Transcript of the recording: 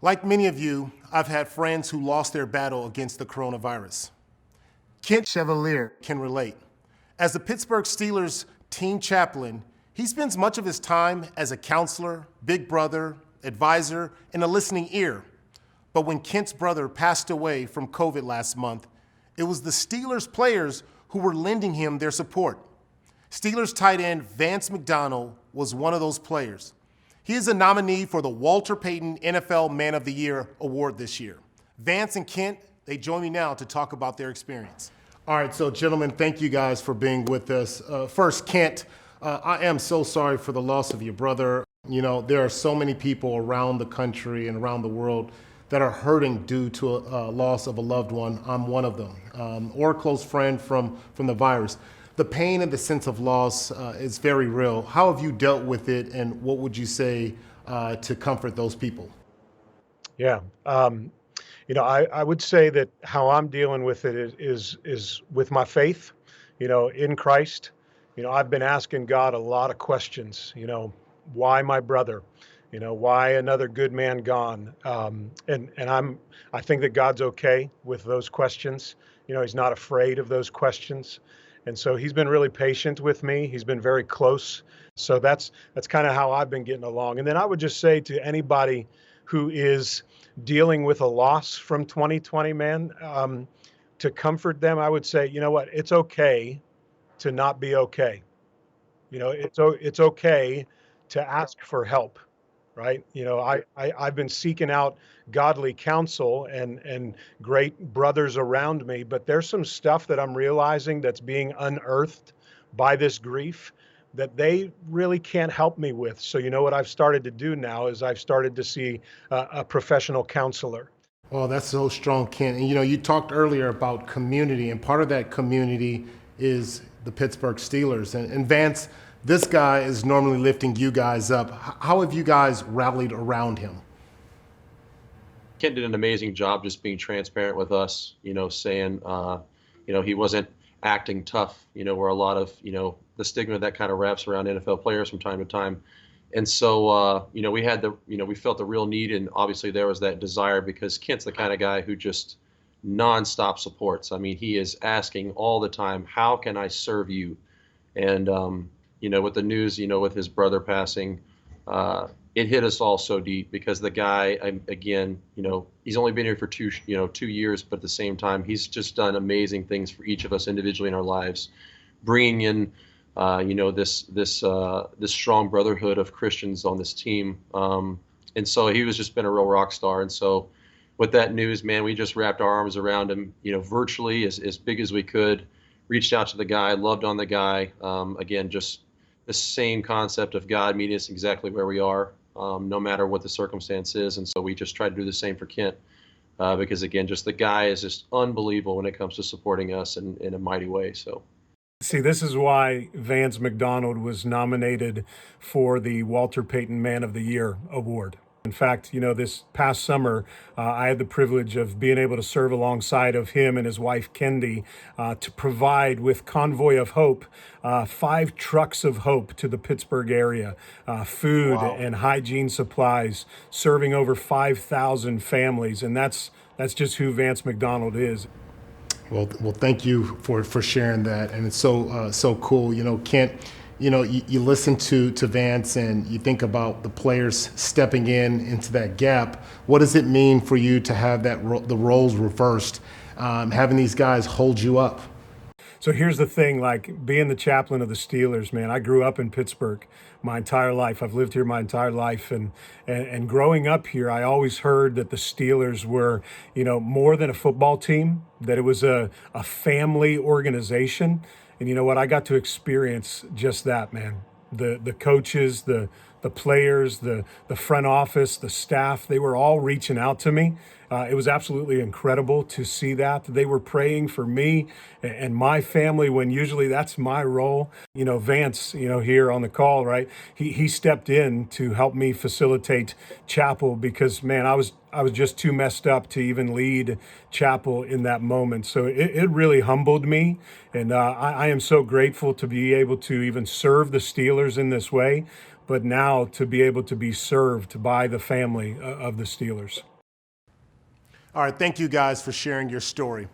Like many of you, I've had friends who lost their battle against the coronavirus. Kent Chevalier can relate. As the Pittsburgh Steelers team chaplain, he spends much of his time as a counselor, big brother, advisor, and a listening ear. But when Kent's brother passed away from COVID last month, it was the Steelers players who were lending him their support. Steelers tight end Vance McDonald was one of those players. He is a nominee for the Walter Payton NFL Man of the Year award this year. Vance and Kent, they join me now to talk about their experience. All right, so gentlemen, thank you guys for being with us. First, Kent, I am so sorry for the loss of your brother. You know, there are so many people around the country and around the world that are hurting due to a loss of a loved one. I'm one of them, or a close friend from the virus. The pain and the sense of loss is very real. How have you dealt with it, and what would you say to comfort those people? Yeah. I would say that how I'm dealing with it is with my faith, in Christ. I've been asking God a lot of questions, why my brother? Why another good man gone? I think that God's okay with those questions. He's not afraid of those questions. And so he's been really patient with me. He's been very close. So that's kind of how I've been getting along. And then I would just say to anybody who is dealing with a loss from 2020, man, to comfort them, I would say, you know what, it's okay to not be okay. It's okay to ask for help, right? I've been seeking out godly counsel and great brothers around me, but there's some stuff that I'm realizing that's being unearthed by this grief that they really can't help me with. So what I've started to do now is I've started to see a professional counselor. Well, that's so strong, Kent. And you talked earlier about community, and part of that community is the Pittsburgh Steelers. And Vance, this guy is normally lifting you guys up. How have you guys rallied around him? Kent did an amazing job just being transparent with us, saying, he wasn't acting tough, where a lot of, the stigma that kind of wraps around NFL players from time to time. And so, we felt the real need, and obviously there was that desire because Kent's the kind of guy who just nonstop supports. I mean, he is asking all the time, how can I serve you? And, with the news, with his brother passing, it hit us all so deep because the guy, again, he's only been here for 2 years, but at the same time, he's just done amazing things for each of us individually in our lives, bringing in, this strong brotherhood of Christians on this team. And so he was just been a real rock star. And so with that news, man, we just wrapped our arms around him, virtually as big as we could, reached out to the guy, loved on the guy. Again, just the same concept of God meeting us exactly where we are, no matter what the circumstance is. And so we just tried to do the same for Kent, because again, just the guy is just unbelievable when it comes to supporting us in a mighty way. So. See, this is why Vance McDonald was nominated for the Walter Payton Man of the Year award. In fact, this past summer, I had the privilege of being able to serve alongside of him and his wife, Kendi, to provide with Convoy of Hope 5 trucks of hope to the Pittsburgh area, food Wow. and hygiene supplies, serving over 5,000 families. And that's just who Vance McDonald is. Well, thank you for sharing that, and it's so cool. Kent, you listen to Vance and you think about the players stepping into that gap. What does it mean for you to have the roles reversed, having these guys hold you up? So here's the thing, like being the chaplain of the Steelers, man, I grew up in Pittsburgh my entire life. I've lived here my entire life. And growing up here, I always heard that the Steelers were, more than a football team, that it was a family organization. And you know what? I got to experience just that, man. The coaches, the players, the front office, the staff, they were all reaching out to me. It was absolutely incredible to see that. They were praying for me and my family when usually that's my role. Vance, here on the call, right? He stepped in to help me facilitate chapel because, man, I was just too messed up to even lead chapel in that moment. So it really humbled me. And I am so grateful to be able to even serve the Steelers in this way, but now to be able to be served by the family of the Steelers. All right, thank you guys for sharing your story.